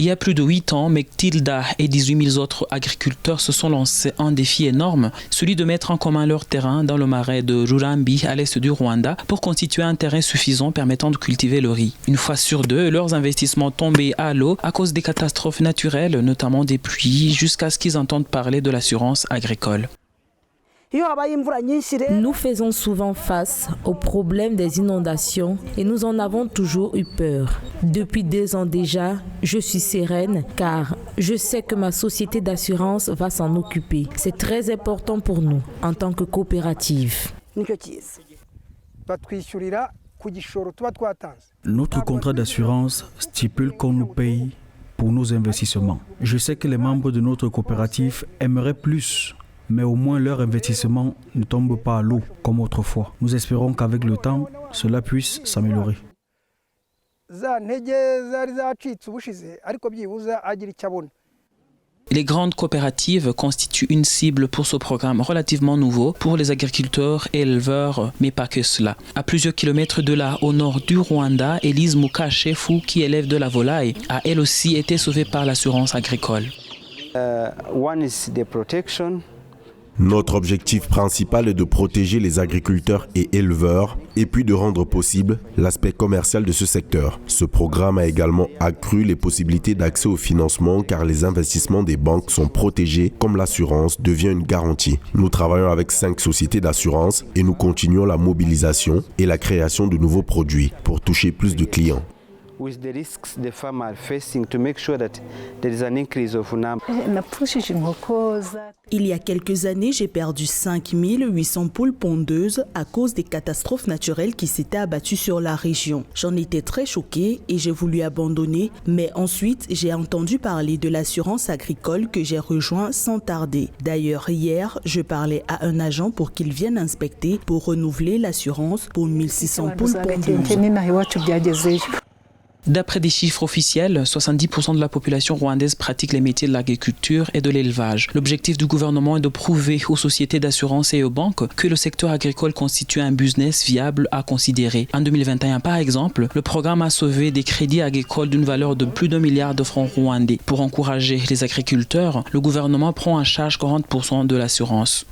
Il y a plus de 8 ans, Mektilda et 18 000 autres agriculteurs se sont lancés un défi énorme, celui de mettre en commun leur terrain dans le marais de Rurambi, à l'est du Rwanda, pour constituer un terrain suffisant permettant de cultiver le riz. Une fois sur deux, leurs investissements tombaient à l'eau à cause des catastrophes naturelles, notamment des pluies, jusqu'à ce qu'ils entendent parler de l'assurance agricole. Nous faisons souvent face au problème des inondations et nous en avons toujours eu peur. Depuis 2 ans déjà, je suis sereine car je sais que ma société d'assurance va s'en occuper. C'est très important pour nous en tant que coopérative. Notre contrat d'assurance stipule qu'on nous paye pour nos investissements. Je sais que les membres de notre coopérative aimeraient plus, mais au moins leur investissement ne tombe pas à l'eau comme autrefois. Nous espérons qu'avec le temps, cela puisse s'améliorer. Les grandes coopératives constituent une cible pour ce programme relativement nouveau pour les agriculteurs et éleveurs, mais pas que cela. À plusieurs kilomètres de là, au nord du Rwanda, Elise Mukashefu, qui élève de la volaille, a elle aussi été sauvée par l'assurance agricole. Notre objectif principal est de protéger les agriculteurs et éleveurs et puis de rendre possible l'aspect commercial de ce secteur. Ce programme a également accru les possibilités d'accès au financement car les investissements des banques sont protégés comme l'assurance devient une garantie. Nous travaillons avec 5 sociétés d'assurance et nous continuons la mobilisation et la création de nouveaux produits pour toucher plus de clients. With the risks the farmer are facing to make sure that there is an increase of number. Il y a quelques années, j'ai perdu 5800 poules pondeuses à cause des catastrophes naturelles qui s'étaient abattues sur la région. J'en étais très choquée et j'ai voulu abandonner, mais ensuite j'ai entendu parler de l'assurance agricole que j'ai rejoint sans tarder. D'ailleurs, hier, je parlais à un agent pour qu'il vienne inspecter pour renouveler l'assurance pour 1600 poules pondeuses. D'après des chiffres officiels, 70% de la population rwandaise pratique les métiers de l'agriculture et de l'élevage. L'objectif du gouvernement est de prouver aux sociétés d'assurance et aux banques que le secteur agricole constitue un business viable à considérer. En 2021, par exemple, le programme a sauvé des crédits agricoles d'une valeur de plus d'1 milliard de francs rwandais. Pour encourager les agriculteurs, le gouvernement prend en charge 40% de l'assurance.